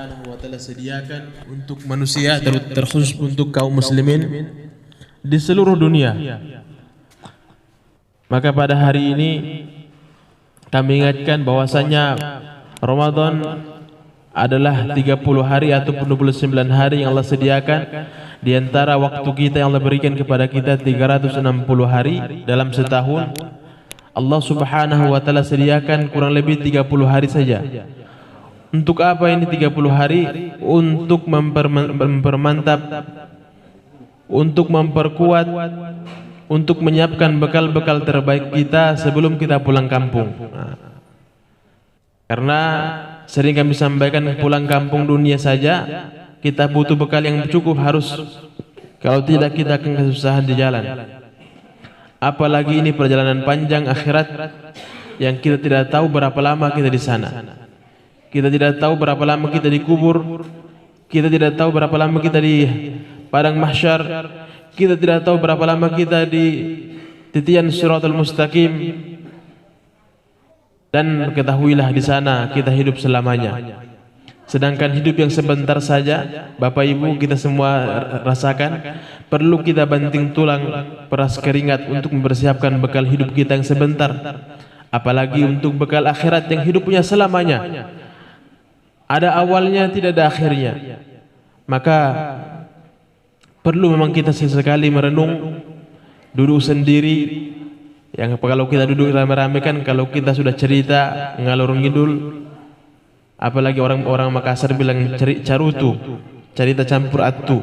Subhanahu wa taala sediakan untuk manusia, terkhusus untuk kaum muslimin di seluruh dunia. Maka pada hari ini kami ingatkan bahwasanya Ramadan adalah 30 hari ataupun 29 hari yang Allah sediakan. Di antara waktu kita yang Allah berikan kepada kita 360 hari dalam setahun, Allah Subhanahu wa taala sediakan kurang lebih 30 hari saja. Untuk apa ini 30 hari? Untuk mempermantap, untuk memperkuat, untuk menyiapkan bekal-bekal terbaik kita sebelum kita pulang kampung. Karena sering kami sampaikan, pulang kampung dunia saja kita butuh bekal yang cukup, harus, kalau tidak kita akan kesusahan di jalan. Apalagi ini perjalanan panjang akhirat yang kita tidak tahu berapa lama kita di sana. Kita tidak tahu berapa lama kita dikubur. Kita tidak tahu berapa lama kita di padang mahsyar. Kita tidak tahu berapa lama kita di titian Shiratal Mustaqim. Dan ketahuilah di sana kita hidup selamanya. Sedangkan hidup yang sebentar saja, Bapak Ibu kita semua rasakan, perlu kita banting tulang, peras keringat untuk mempersiapkan bekal hidup kita yang sebentar. Apalagi untuk bekal akhirat yang hidupnya selamanya. Ada awalnya, tidak ada akhirnya. Maka perlu memang kita sesekali merenung, duduk sendiri. Yang kalau kita duduk rame-rame kan, kalau kita sudah cerita ngalur ngidul, apalagi orang Makassar bilang carutu, cerita campur atu.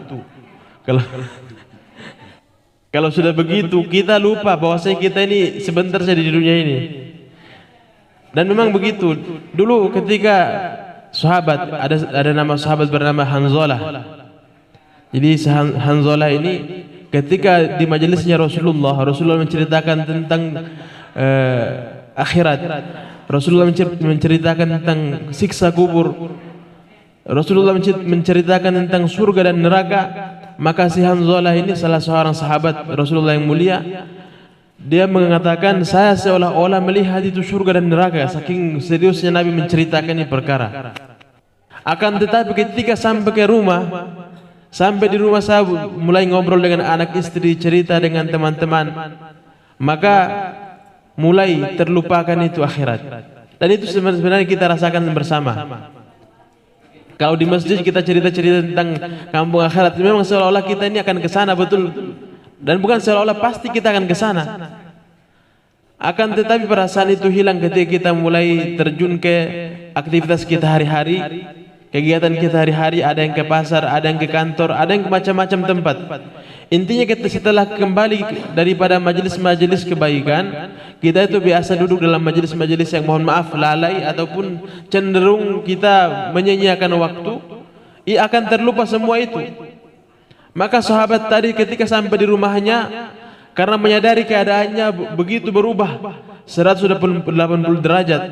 Kalau sudah begitu kita lupa bahwasanya kita ini sebentar saja di dunia ini. Dan memang begitu. Dulu ketika sahabat, ada nama sahabat bernama Hanzalah. Jadi Hanzalah ini ketika di majelisnya Rasulullah menceritakan tentang akhirat. Rasulullah menceritakan tentang siksa kubur. Rasulullah menceritakan tentang surga dan neraka. Maka si Hanzalah ini salah seorang sahabat Rasulullah yang mulia, dia mengatakan, saya seolah-olah melihat itu surga dan neraka, saking seriusnya Nabi menceritakan ini perkara. Akan tetapi ketika sampai ke rumah, sampai di rumah saya mulai ngobrol dengan anak istri, cerita dengan teman-teman, maka mulai terlupakan itu akhirat. Dan itu sebenarnya kita rasakan bersama. Kalau di masjid kita cerita-cerita tentang kampung akhirat, memang seolah-olah kita ini akan ke sana, betul. Dan bukan seolah-olah pasti kita akan ke sana. Akan tetapi perasaan itu hilang ketika kita mulai terjun ke aktivitas kita hari-hari, kegiatan kita hari-hari. Ada yang ke pasar, ada yang ke kantor, ada yang ke macam-macam tempat. Intinya kita setelah kembali daripada majelis-majelis kebaikan, kita itu biasa duduk dalam majelis-majelis yang mohon maaf lalai ataupun cenderung kita menyia-nyiakan waktu, akan terlupa semua itu. Maka sahabat tadi ketika sampai di rumahnya, karena menyadari keadaannya begitu berubah 180 derajat.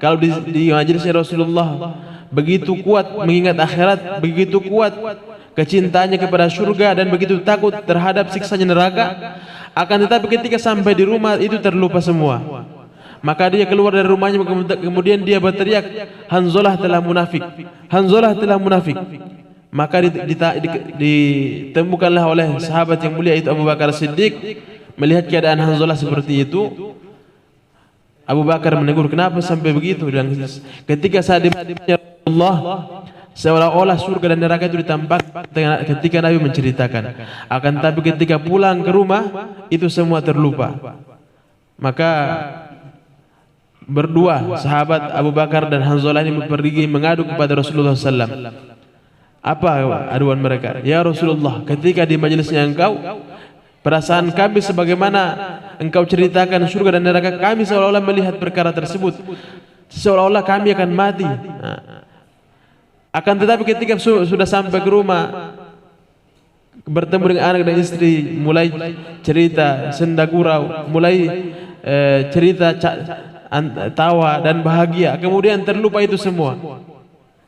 Kalau di majelisnya Rasulullah begitu kuat mengingat akhirat, begitu kuat kecintaannya kepada surga, dan begitu takut terhadap siksanya neraka. Akan tetapi ketika sampai di rumah itu terlupa semua. Maka dia keluar dari rumahnya, kemudian dia berteriak, Hanzalah telah munafik, Hanzalah telah munafik. Maka ditemukanlah oleh sahabat yang mulia itu Abu Bakar Siddiq. Melihat keadaan Hanzalah seperti itu, Abu Bakar menegur, kenapa sampai begitu? Dan ketika saat di Allah, seolah-olah surga dan neraka itu ditampakkan ketika Nabi menceritakan. Akan tapi ketika pulang ke rumah, itu semua terlupa. Maka berdua sahabat Abu Bakar dan Hanzalah ini pergi mengadu kepada Rasulullah SAW. Apa aduan mereka? Ya Rasulullah, ketika di majelisnya engkau, perasaan kami sebagaimana engkau ceritakan surga dan neraka, kami seolah-olah melihat perkara tersebut, seolah-olah kami akan mati. Akan tetapi ketika sudah sampai ke rumah, bertemu dengan anak dan istri, mulai cerita senda gurau, mulai cerita tawa dan bahagia, kemudian terlupa itu semua.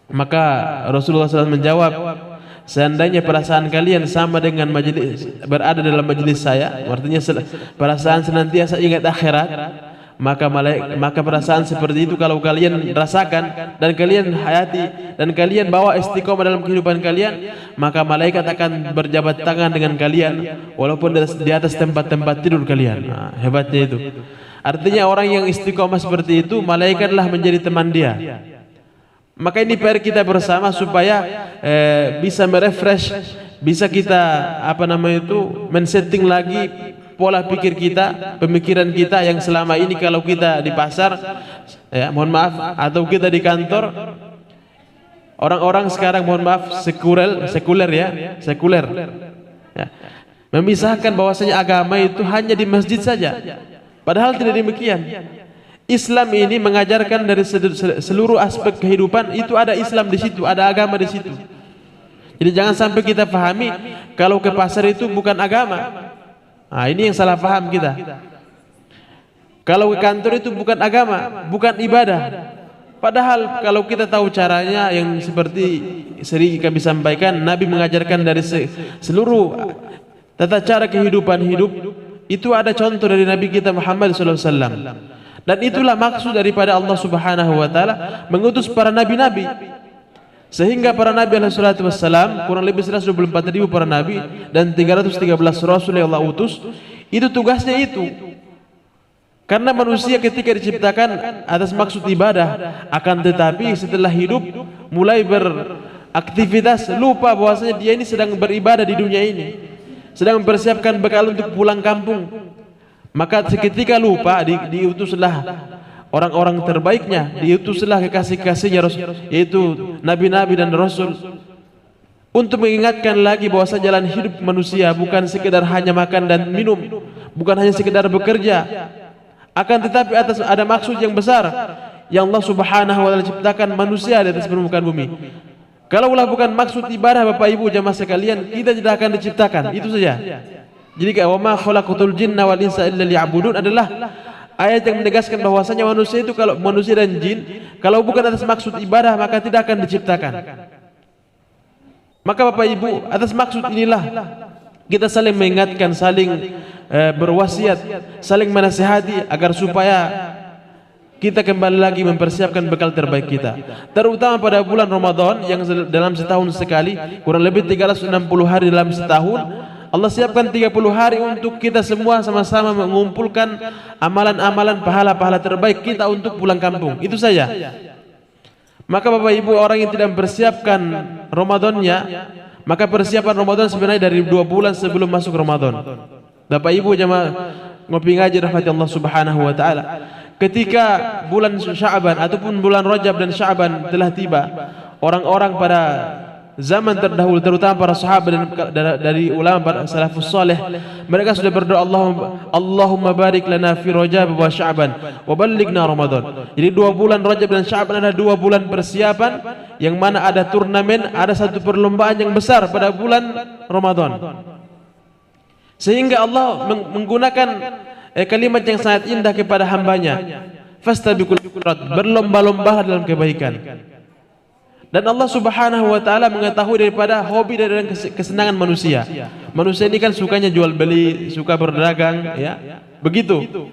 Maka Rasulullah SAW menjawab, seandainya perasaan kalian sama dengan berada dalam majelis saya, artinya perasaan senantiasa ingat akhirat, maka perasaan seperti itu kalau kalian rasakan dan kalian hayati dan kalian bawa istiqomah dalam kehidupan kalian, maka malaikat akan berjabat tangan dengan kalian walaupun di atas tempat-tempat tidur kalian. Nah, hebatnya itu. Artinya orang yang istiqomah seperti itu, malaikatlah menjadi teman dia. Maka ini PR kita bersama supaya bisa merefresh, bisa kita men-setting lagi pola pikir kita, pemikiran kita yang selama ini kalau kita di pasar, ya mohon maaf, atau kita di kantor, orang-orang sekarang mohon maaf sekuler ya, memisahkan bahwasanya agama itu hanya di masjid saja. Padahal tidak demikian. Islam ini mengajarkan dari seluruh aspek kehidupan, itu ada Islam di situ, ada agama di situ. Jadi jangan sampai kita pahami kalau ke pasar itu bukan agama. Nah, ini yang salah paham kita. Kalau ke kantor itu bukan agama, bukan ibadah. Padahal kalau kita tahu caranya yang seperti sering kami sampaikan, Nabi mengajarkan dari seluruh tata cara kehidupan hidup, itu ada contoh dari Nabi kita Muhammad SAW. Dan itulah maksud daripada Allah Subhanahu wa taala mengutus para nabi-nabi. Sehingga para nabi alaihi salatu wassalam, kurang lebih 124.000 para nabi dan 313 rasul yang Allah utus, itu tugasnya itu. Karena manusia ketika diciptakan atas maksud ibadah, akan tetapi setelah hidup mulai beraktivitas, lupa bahwasanya dia ini sedang beribadah di dunia ini, sedang mempersiapkan bekal untuk pulang kampung. Maka seketika lupa, diutuslah orang-orang terbaiknya, diutuslah kekasih-kasihnya, yaitu nabi-nabi dan rasul, untuk mengingatkan lagi bahwa jalan hidup manusia bukan sekedar hanya makan dan minum, bukan hanya sekedar bekerja, akan tetapi ada maksud yang besar yang Allah Subhanahu wa taala ciptakan manusia di atas permukaan bumi. Kalaulah bukan maksud ibadah Bapak Ibu jamaah sekalian, kita tidak akan diciptakan. Itu saja. Jadi wa ma khalaqatul jinna wal insa illa liya'budun adalah ayat yang menegaskan bahwasanya manusia itu, kalau manusia dan jin, kalau bukan atas maksud ibadah maka tidak akan diciptakan. Maka Bapak Ibu, atas maksud inilah kita saling mengingatkan, saling berwasiat, saling menasihati agar supaya kita kembali lagi mempersiapkan bekal terbaik kita. Terutama pada bulan Ramadan yang dalam setahun sekali, kurang lebih 360 hari dalam setahun, Allah siapkan 30 hari untuk kita semua sama-sama mengumpulkan amalan-amalan pahala-pahala terbaik kita untuk pulang kampung. Itu saja. Maka Bapak Ibu, orang yang tidak mempersiapkan Ramadannya, maka persiapan Ramadan sebenarnya dari 2 bulan sebelum masuk Ramadan. Bapak Ibu jamaah ngopi ngaji rahmat Allah Subhanahu wa taala, ketika bulan Sya'ban ataupun bulan Rajab dan Sya'ban telah tiba, orang-orang pada zaman terdahulu, terutama para sahabat dan dari ulama para salafus saleh, mereka sudah berdoa, Allahumma barik lana fi Rajab wa Sya'ban wa ballighna Ramadan. Jadi 2 bulan Rajab dan Sya'ban adalah 2 bulan persiapan, yang mana ada turnamen, ada satu perlombaan yang besar pada bulan Ramadan. Sehingga Allah menggunakan kalimat yang sangat indah kepada hambanya, fastabiqul khairat, berlomba-lomba dalam kebaikan. Dan Allah Subhanahu wa taala mengetahui daripada hobi dan kesenangan manusia. Manusia ini kan sukanya jual beli, suka berdagang, ya. Begitu.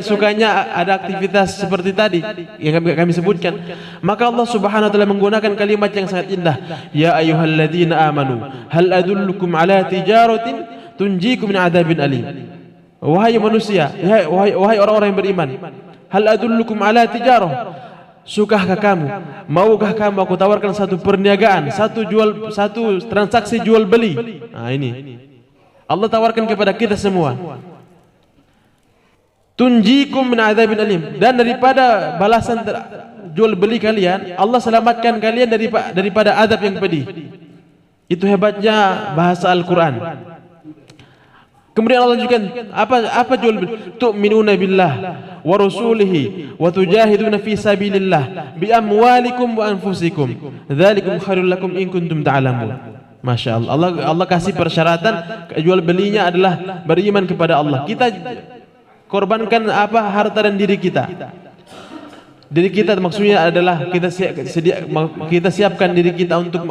Sukanya ada aktivitas seperti tadi yang kami sebutkan. Maka Allah Subhanahu wa taala menggunakan kalimat yang sangat indah, ya ayyuhalladzina amanu hal adullukum ala tijaratin tunjikum min adzabin alim. Wahai manusia, wahai orang-orang yang beriman, hal adullukum ala tijarah, sukahkah kamu, maukah kamu aku tawarkan satu perniagaan, satu transaksi jual beli. Nah ini Allah tawarkan kepada kita semua, tunjikum min adzabin alim, dan daripada balasan jual beli kalian, Allah selamatkan kalian daripada azab yang pedih. Itu hebatnya bahasa Al-Quran. Kemudian Allah lanjutkan, apa jual beli? Tu'minuna billah wa rasulihi wa tujahiduna fi sabilillah bi amwalikum wa anfusikum. Dzalikum khairul lakum in kuntum ta'lamun. Masya Allah. Allah kasih persyaratan jual belinya adalah beriman kepada Allah. Kita korbankan harta dan diri kita. Diri kita maksudnya adalah kita siapkan diri kita untuk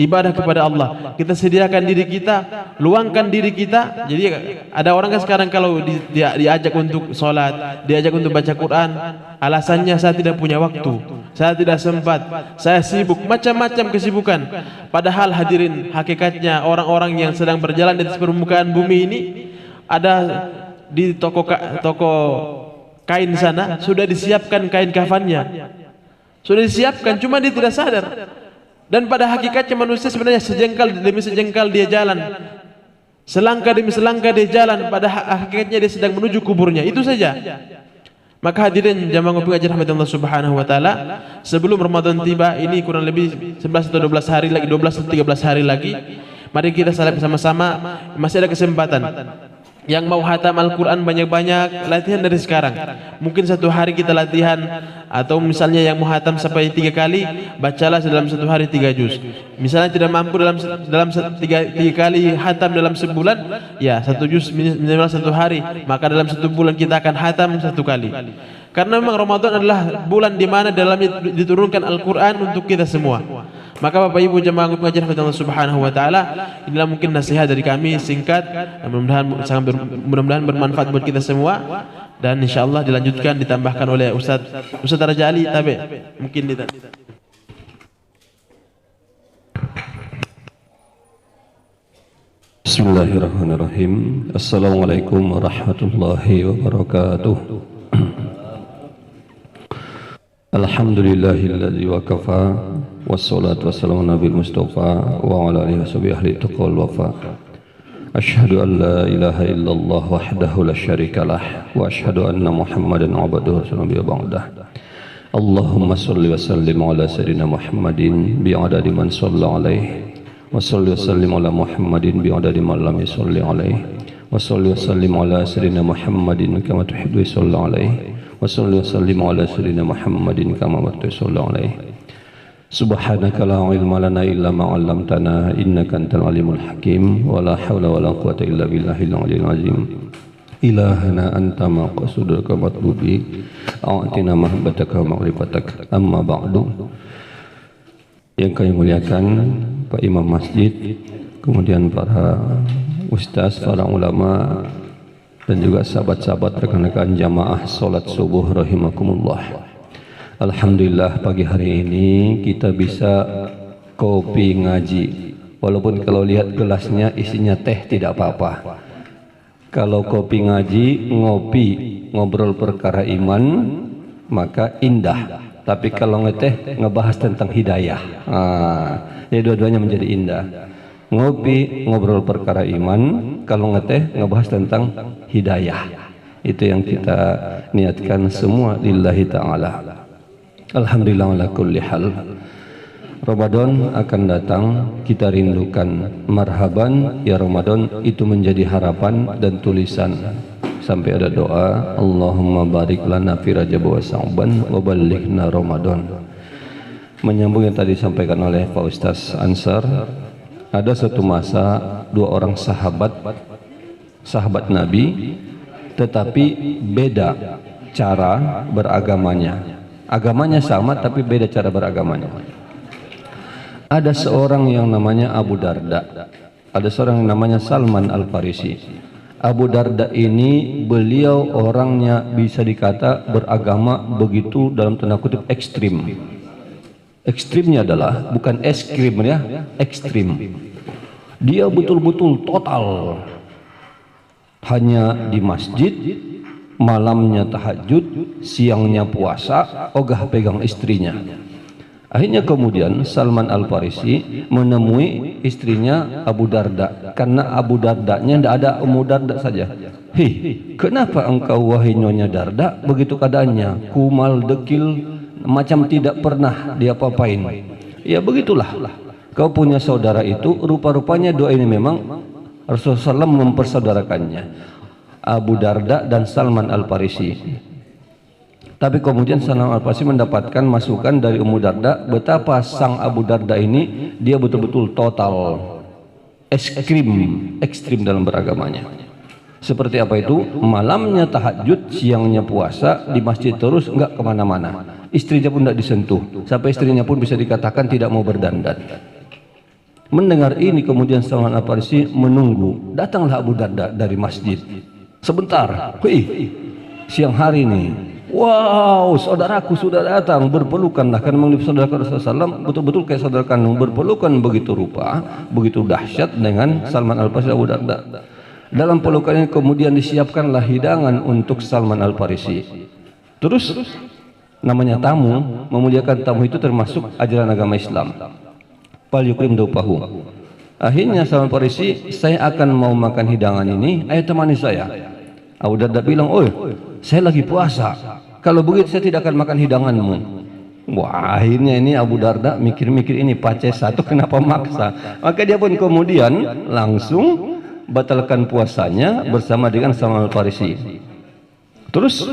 ibadah kepada Allah. Kita sediakan diri kita, luangkan diri kita. Jadi ada orang kan sekarang kalau diajak untuk sholat, diajak untuk baca Quran, alasannya saya tidak punya waktu, saya tidak sempat, saya sibuk, macam-macam kesibukan. Padahal hadirin, hakikatnya orang-orang yang sedang berjalan di atas permukaan bumi ini ada di toko kain sana sudah disiapkan kain kafannya, sudah disiapkan, cuma dia tidak sadar. Dan pada hakikatnya manusia sebenarnya sejengkal demi sejengkal dia jalan, selangkah demi selangkah dia jalan, pada hakikatnya dia sedang menuju kuburnya, itu saja. Maka hadirin jamaah ngopi ngaji rahmat Allah Subhanahu wa taala, sebelum Ramadan tiba, ini kurang lebih 11 atau 12 hari lagi, 12 atau 13 hari lagi, mari kita salat bersama-sama, masih ada kesempatan. Yang mau hatam Al-Quran banyak-banyak, latihan dari sekarang. Mungkin satu hari kita latihan, atau misalnya yang mau hatam sampai 3 kali, bacalah dalam satu hari 3 juz. Misalnya tidak mampu dalam 3 kali hatam dalam sebulan, ya 1 juz minimal 1 hari, maka dalam 1 bulan kita akan hatam 1 kali. Karena memang Ramadan adalah bulan di mana dalamnya diturunkan Al-Quran untuk kita semua. Maka Bapak Ibu jemaah pengajian Allah Subhanahu wa taala, inilah mungkin nasihat dari kami singkat, mudah-mudahan bermanfaat buat kita semua, dan insyaallah dilanjutkan ditambahkan oleh Ustaz Raja Ali Tabe. Mungkin Bismillahirrahmanirrahim. Assalamualaikum warahmatullahi wabarakatuh. Alhamdulillahilladzi wa kafa, wassalatu wassalamu nabil mustafa wa ala alihi washabihi ahli taqwal wafa. Asyhadu an la ilaha illallah wahdahu la syarikalah, wa asyhadu anna Muhammadan abduhu wa rasuluhu ba'dah. Allahumma shalli wa sallim ala sayyidina Muhammadin bi'adadi man shalla alaihi, wa shalli wa sallim ala Muhammadin bi'adadi man lam yusalli alaihi, wa shalli wa sallim ala sayyidina Muhammadin kama tuhibbu sallallahu alaihi, wa salli wa sallim ala sayyidina Muhammadin kama baraka sallallahu alaihi. Subhanaka la ilma lana illa ma 'allamtana innaka antal alimul hakim, wa la haula wa la quwwata illa billahil aliyyil azim. Ilahana anta maqsudaka matlubi a'tina mahabbataka wa ma'rifatak, amma ba'du. Yang kami muliakan Pak Imam Masjid, kemudian para ustaz, para ulama, dan juga sahabat-sahabat rekan-rekan jamaah salat subuh rahimakumullah. Alhamdulillah pagi hari ini kita bisa kopi ngaji. Walaupun kalau lihat gelasnya isinya teh tidak apa-apa. Kalau kopi ngaji, ngopi, ngobrol perkara iman, maka indah. Tapi kalau ngeteh ngebahas tentang hidayah, ya dua-duanya menjadi indah. Ngopi, ngobrol perkara iman, kalau ngeteh ngebahas tentang hidayah. Itu yang kita niatkan semua lillahi ta'ala. Alhamdulillah ala kulli hal. Ramadan akan datang, kita rindukan. Marhaban ya Ramadan, itu menjadi harapan dan tulisan. Sampai ada doa, Allahumma barik lana fi Rajab wa Sya'ban wa ballighna Ramadan. Menyambung yang tadi disampaikan oleh Pak Ustaz Ansar, ada satu masa 2 orang sahabat Nabi, tetapi beda cara beragamanya. Agamanya sama tapi beda cara beragamanya. Ada seorang yang namanya Abu Darda, ada seorang yang namanya Salman Al-Farisi. Abu Darda ini beliau orangnya bisa dikata beragama begitu dalam tanda kutip ekstrim. Ekstrimnya adalah bukan es krim ya, ekstrim. Dia betul-betul total. Hanya di masjid, malamnya tahajud, siangnya puasa, ogah pegang istrinya. Akhirnya kemudian Salman Al-Farisi menemui istrinya Abu Darda, karena Abu Dardanya tidak ada, Ummu Darda saja. Kenapa engkau wahai Nyonya Darda begitu keadaannya, kumal dekil, macam tidak pernah dia apa-apain? Ya begitulah, kau punya saudara itu, rupa-rupanya doa ini memang Rasulullah SAW mempersaudarakannya, Abu Darda dan Salman Al-Farisi. Tapi kemudian Salman Al-Farisi mendapatkan masukan dari Ummu Darda betapa sang Abu Darda ini dia betul-betul total ekstrim dalam beragamanya. Seperti apa itu? Malamnya tahajud, siangnya puasa, di masjid terus, enggak kemana-mana. istrinya pun tidak disentuh, sampai istrinya pun bisa dikatakan tidak mau berdandan. Mendengar ini kemudian Salman Al-Farisi menunggu. Datanglah Abu Darda dari masjid. Sebentar, siang hari nih. Wow, saudaraku sudah datang, berpelukanlah. Karena memang saudara Rasulullah SAW betul-betul kayak saudara kandung, berpelukan begitu rupa, begitu dahsyat dengan Salman Al-Farisi Abu Darda. Dalam pelukan ini kemudian disiapkanlah hidangan untuk Salman Al-Farisi. Terus namanya tamu, memuliakan tamu itu termasuk ajaran agama Islam. Fal yukrim dupahu. Akhirnya Salman Farisi, saya akan mau makan hidangan ini, ayo temani saya. Abu Darda bilang, oh saya lagi puasa, kalau begitu saya tidak akan makan hidanganmu. Wah, akhirnya ini Abu Darda mikir-mikir, ini pace satu kenapa maksa. Maka dia pun kemudian langsung batalkan puasanya bersama dengan Salman Farisi. Terus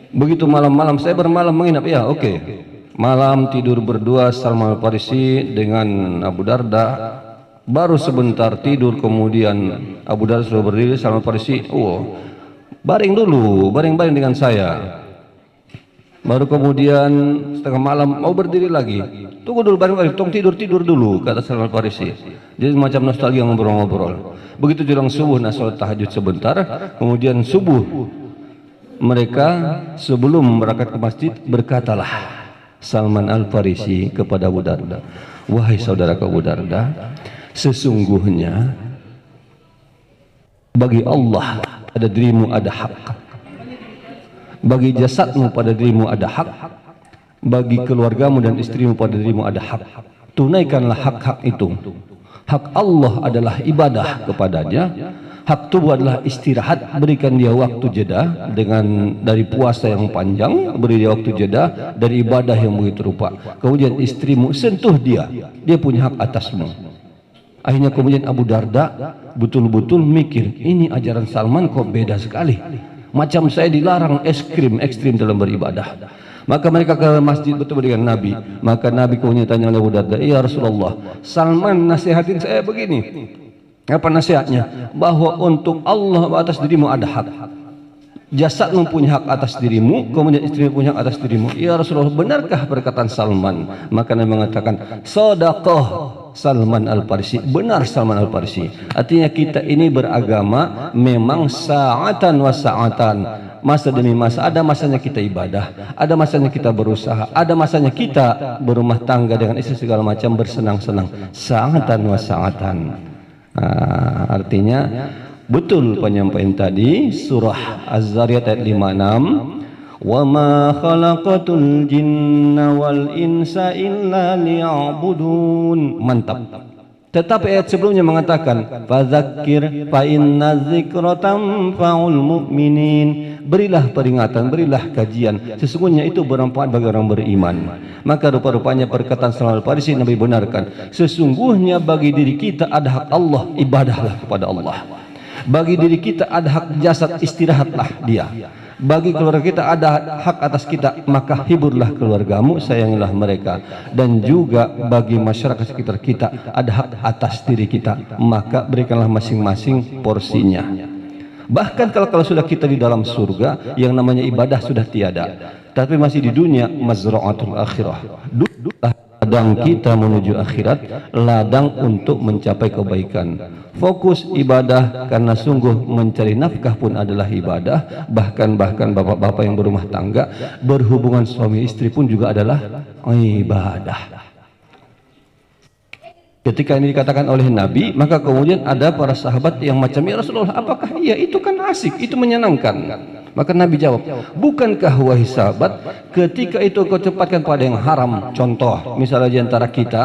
begitu malam-malam, saya bermalam menginap, ya oke. Malam tidur berdua Salman Farisi dengan Abu Darda. Baru sebentar tidur kemudian Abu Darda sudah berdiri, Salman Farisi, baring dulu, baring-baring dengan saya. Baru kemudian setengah malam mau berdiri lagi. Tunggu dulu, baring-baring, tong tidur dulu, kata Salman Farisi. Jadi macam nostalgia ngobrol-ngobrol. Begitu jelang subuh, sholat tahajud sebentar, kemudian subuh mereka sebelum berangkat ke masjid berkatalah Salman Al-Farisi kepada Abu Darda, wahai saudara Abu Darda, sesungguhnya bagi Allah pada dirimu ada hak, bagi jasadmu pada dirimu ada hak, bagi keluargamu dan istrimu pada dirimu ada hak. Tunaikanlah hak-hak itu. Hak Allah adalah ibadah kepadanya, hak tubuh adalah istirahat, berikan dia waktu jeda dengan dari puasa yang panjang, beri dia waktu jeda dari ibadah yang begitu rupa. Kemudian istrimu, sentuh dia, dia punya hak atasmu. Akhirnya kemudian Abu Darda betul-betul mikir, ini ajaran Salman kok beda sekali. Macam saya dilarang ekstrim dalam beribadah. Maka mereka ke masjid bertemu dengan Nabi. Maka Nabi kemudian tanya oleh Abu Darda, ya Rasulullah, Salman nasihatin saya begini. Apa nasihatnya? Bahwa untuk Allah atas dirimu ada hak. Jasadmu punya hak atas dirimu, kemudian istrimu punya hak atas dirimu. Ya Rasulullah, benarkah perkataan Salman? Maka Nabi mengatakan, shadaqah Salman Al-Farisi. Benar Salman Al-Farisi. Artinya kita ini beragama memang sa'atan wa sa'atan. Masa demi masa, ada masanya kita ibadah, ada masanya kita berusaha, ada masanya kita berumah tangga dengan istri segala macam bersenang-senang. Sa'atan wa sa'atan. Artinya betul penyampaian tadi surah Az-Zariyat ayat 56, wa ma khalaqatul jinna wal insa illa liya'budun. Mantap. Tetapi ayat sebelumnya mengatakan fadzakir fa inna dzikra tanfa'ul mu'minin. Berilah peringatan, berilah kajian, sesungguhnya itu bermanfaat bagi orang beriman. Maka rupa-rupanya perkataan Salman Al-Farisi Nabi benarkan, sesungguhnya bagi diri kita ada hak Allah, ibadahlah kepada Allah. Bagi diri kita ada hak jasad, istirahatlah dia. Bagi keluarga kita ada hak atas kita, maka hiburlah keluargamu, sayangilah mereka. Dan juga bagi masyarakat sekitar kita ada hak atas diri kita, maka berikanlah masing-masing porsinya. Bahkan kalau sudah kita di dalam surga, yang namanya ibadah sudah tiada, tapi masih di dunia, mazra'atul akhirah, ladang kita menuju akhirat, ladang untuk mencapai kebaikan. Fokus ibadah, karena sungguh mencari nafkah pun adalah ibadah. Bahkan bapak-bapak yang berumah tangga, berhubungan suami istri pun juga adalah ibadah. Ketika ini dikatakan oleh Nabi, maka kemudian ada para sahabat yang macam, ya Rasulullah, apakah iya itu kan asik, itu menyenangkan? Maka Nabi jawab, bukankah wahai sahabat, ketika itu kau cepatkan pada yang haram. Contoh, misalnya di antara kita,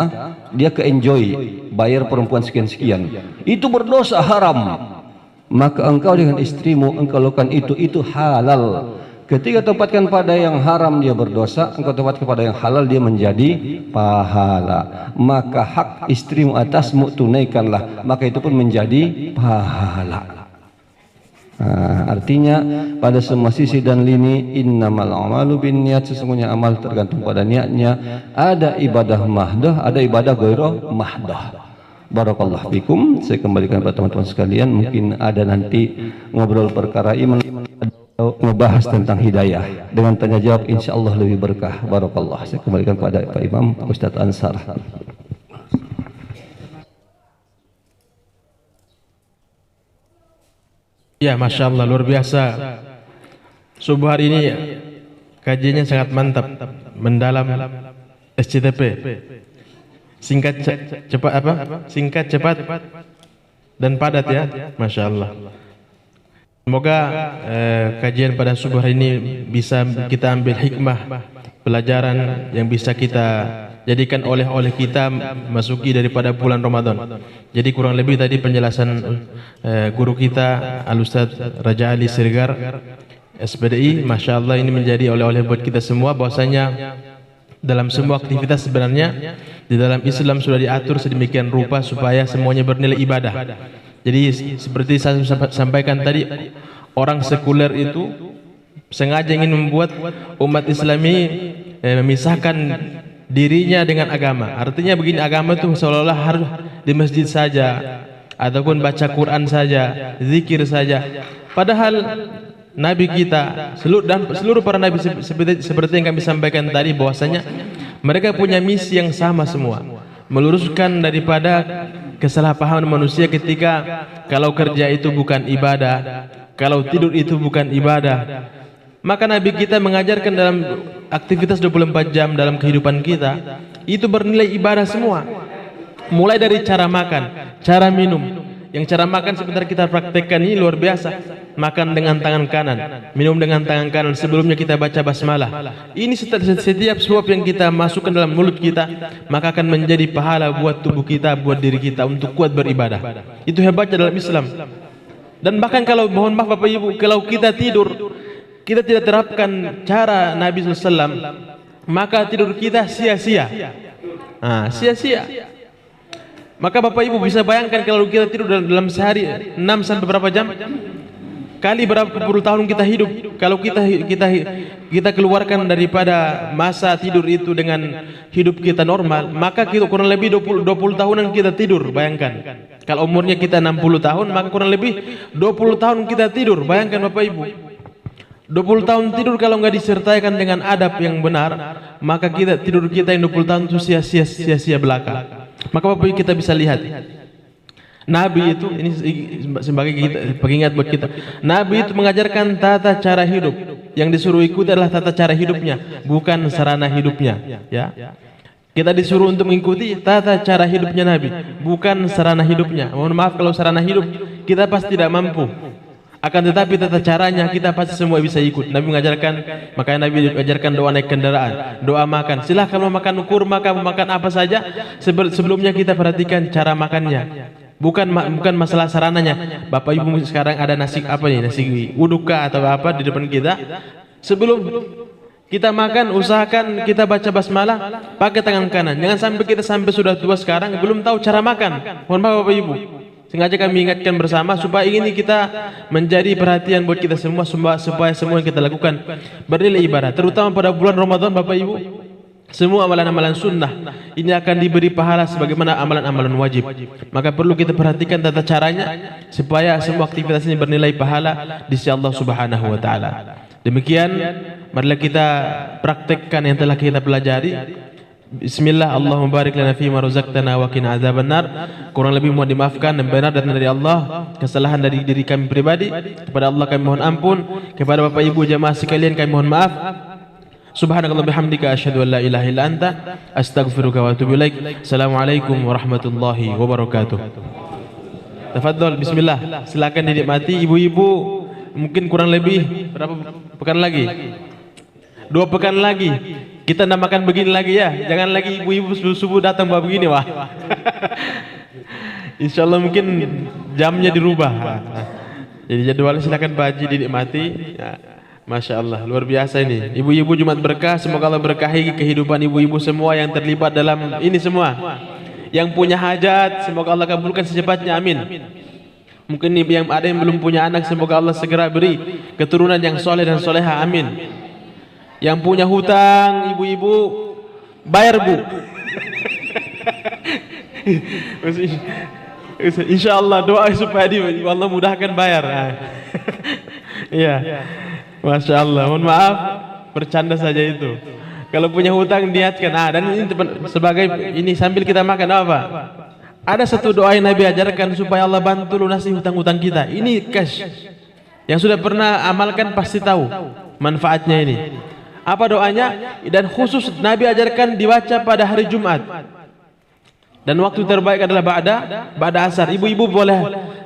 dia ke enjoy, bayar perempuan sekian-sekian, itu berdosa, haram. Maka engkau dengan istrimu, engkau lakukan itu halal. Ketika tempatkan pada yang haram dia berdosa, engkau tempatkan pada yang halal dia menjadi pahala. Maka hak istrimu atasmu tunaikanlah, maka itu pun menjadi pahala. Artinya pada semua sisi dan lini, innamal a'malu binniyat, sesungguhnya amal tergantung pada niatnya. Ada ibadah mahdah, ada ibadah ghairu mahdah. Barakallahu fikum. Saya kembalikan kepada teman-teman sekalian, mungkin ada nanti ngobrol perkara iman. membahas tentang hidayah. Dengan tanya jawab insya Allah lebih berkah. Barakallah. Saya kembalikan kepada Pak Imam Ustadz Ansar. Ya, Masya Allah, luar biasa. Subuh hari ini kajiannya sangat mantap, mendalam, SCTP. Singkat, cepat apa? Singkat, cepat, dan padat ya, Masya Allah. Semoga kajian pada subuh hari ini bisa kita ambil hikmah, pelajaran yang bisa kita jadikan oleh kita masuki daripada bulan Ramadan. Jadi kurang lebih tadi penjelasan guru kita Al-Ustaz Raja Ali Sirgar SPDI, Masya Allah, ini menjadi oleh-oleh buat kita semua bahwasanya dalam semua aktivitas sebenarnya di dalam Islam sudah diatur sedemikian rupa supaya semuanya bernilai ibadah. Jadi seperti saya sampaikan tadi, orang sekuler itu sengaja ingin membuat umat Islami memisahkan dirinya dengan agama. Artinya begini, agama itu seolah-olah harus di masjid saja ataupun baca Quran saja, zikir saja. Padahal Nabi kita dan seluruh para nabi seperti yang kami sampaikan tadi bahwasanya mereka punya misi yang sama semua, meluruskan daripada kesalahpahaman manusia ketika kalau kerja itu bukan ibadah, kalau tidur itu bukan ibadah. Maka Nabi kita mengajarkan dalam aktivitas 24 jam dalam kehidupan kita itu bernilai ibadah semua. Mulai dari cara makan, cara minum. Yang cara makan sebentar kita praktekkan ini luar biasa. Makan dengan tangan kanan, minum dengan tangan kanan. Sebelumnya kita baca basmalah. Ini setiap suap yang kita masukkan dalam mulut kita, maka akan menjadi pahala buat tubuh kita, buat diri kita untuk kuat beribadah. Itu hebatnya dalam Islam. Dan bahkan kalau mohon maaf Bapak Ibu, kalau kita tidur, kita tidak terapkan cara Nabi SAW, maka tidur kita sia-sia. Sia-sia. Maka Bapak Ibu bisa bayangkan kalau kita tidur dalam sehari 6 sampai berapa jam? Kali berapa puluh tahun kita hidup. Kalau kita keluarkan daripada masa tidur itu dengan hidup kita normal, maka kita kurang lebih 20 tahunan kita tidur, bayangkan. Kalau umurnya kita 60 tahun, maka kurang lebih 20 tahun kita tidur. Bayangkan Bapak Ibu. 20 tahun tidur kalau nggak disertaikan dengan adab yang benar, maka tidur kita yang 20 tahun itu sia-sia belaka. Maka Bapak Ibu kita bisa lihat, Nabi itu, ini sebagai pengingat buat kita, Nabi itu mengajarkan tata cara hidup. Yang disuruh ikuti adalah tata cara hidupnya, bukan sarana hidupnya. Ya, kita disuruh untuk mengikuti tata cara hidupnya Nabi, bukan sarana hidupnya. Mohon maaf kalau sarana hidup kita pasti tidak mampu. Akan tetapi tata caranya kita pasti semua bisa ikut. Nabi mengajarkan, makanya Nabi mengajarkan doa naik kendaraan, doa makan. Silahkan mau makan kurma, mau makan apa saja. Sebelumnya kita perhatikan cara makannya. Bukan masalah sarananya. Bapak Ibu sekarang ada nasi apa nih? Nasi uduk atau apa di depan kita. Sebelum kita makan, usahakan kita baca basmalah pakai tangan kanan. Jangan sampai kita sudah tua sekarang belum tahu cara makan. Mohon maaf Bapak Ibu. Sengaja kami ingatkan bersama supaya ini kita menjadi perhatian buat kita semua supaya semua yang kita lakukan bernilai ibadah. Terutama pada bulan Ramadan Bapak Ibu, semua amalan-amalan sunnah ini akan diberi pahala sebagaimana amalan-amalan wajib. Maka perlu kita perhatikan tata caranya supaya semua aktivitas ini bernilai pahala di sisi Allah Subhanahu wa taala. Demikian marilah kita praktekkan yang telah kita pelajari. Bismillah, Allahumma barik lana fi ma razaqtana wa qina adzabannar. Kurang lebih mohon dimaafkan, dan benar datang dari Allah, kesalahan dari diri kami pribadi. Kepada Allah kami mohon ampun, kepada Bapak Ibu jamaah sekalian kami mohon maaf. Subhanakallah bihamdika asyhadu an la ilaha illa anta astaghfiruka wa atubu ilaik. Assalamualaikum warahmatullahi wabarakatuh. Tafadhol, bismillah. Silakan dinikmati ibu-ibu. Mungkin kurang lebih berapa pekan lagi? 2 pekan lagi. Kita namakan begini lagi ya. Jangan lagi ibu-ibu subuh datang bawa begini wah. Insya Allah mungkin jamnya dirubah. Jadi jadwalnya silakan Pak Haji dinikmati. Ya. Masya Allah, luar biasa ini. Ibu-ibu Jumat berkah, semoga Allah berkahi kehidupan ibu-ibu semua yang terlibat dalam ini semua. Yang punya hajat, semoga Allah kabulkan secepatnya, amin. Mungkin yang ada yang belum punya anak, semoga Allah segera beri keturunan yang soleh dan soleha, amin. Yang punya hutang, ibu-ibu, bayar Bu. Insya Allah doa supaya Allah mudahkan bayar. Iya. Masya Allah, mohon maaf, bercanda saja itu. Kalau punya hutang niatkan. Dan ini sebagai ini sambil kita makan apa? Ada satu doa yang Nabi ajarkan supaya Allah bantu lunasi hutang-hutang kita. Ini cash. Yang sudah pernah amalkan pasti tahu manfaatnya ini. Apa doanya? Dan khusus Nabi ajarkan dibaca pada hari Jumat. Dan waktu terbaik adalah ba'da asar. Ibu-ibu boleh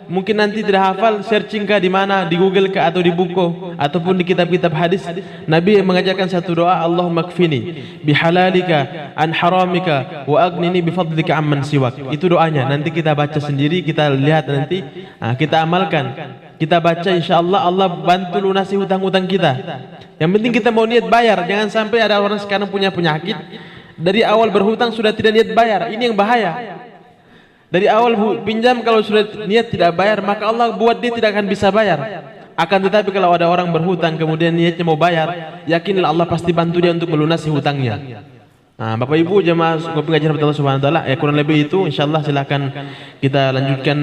mungkin nanti tidak hafal, searching kah di mana, di Google kah atau di buku ataupun di kitab-kitab hadis. Nabi mengajarkan satu doa, Allahumma kfini bihalalika an haramika wa aghnini bifadlika amman siwak. Itu doanya. Nanti kita baca sendiri, kita lihat nanti, kita amalkan. Kita baca, insyaallah Allah bantu lunasi hutang-hutang kita. Yang penting kita mau niat bayar. Jangan sampai ada orang sekarang punya penyakit, dari awal berhutang sudah tidak niat bayar. Ini yang bahaya. Dari awal pinjam kalau sudah niat tidak bayar, maka Allah buat dia tidak akan bisa bayar. Akan tetapi kalau ada orang berhutang kemudian niatnya mau bayar, yakinlah Allah pasti bantu dia untuk melunasi hutangnya. Bapak Ibu jemaah ngopi ngaji rahmat Allah Subhanahu wa taala, kurang lebih itu. Insyaallah silakan kita lanjutkan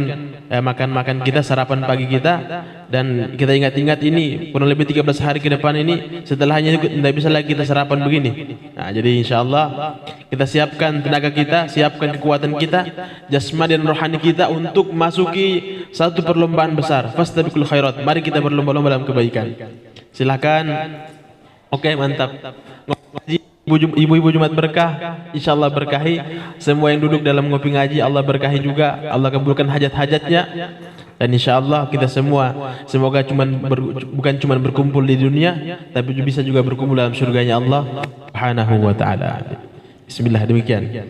makan-makan kita, sarapan pagi kita, dan kita ingat-ingat ini kurang lebih 13 hari ke depan ini, setelahnya tidak bisa lagi kita sarapan begini. Jadi insyaallah kita siapkan tenaga kita, siapkan kekuatan kita, jasmani dan rohani kita untuk masuki satu perlombaan besar. Fastabiqul khairat. Mari kita berlomba-lomba dalam kebaikan. Silakan. Oke, mantap. Ibu-ibu Jumat berkah, insyaallah berkahi. Semua yang duduk dalam ngopi ngaji Allah berkahi juga. Allah kabulkan hajat-hajatnya. Dan insyaallah kita semua semoga bukan cuma berkumpul di dunia, tapi bisa juga berkumpul dalam surganya Allah Subhanahu wa taala. Bismillah, demikian.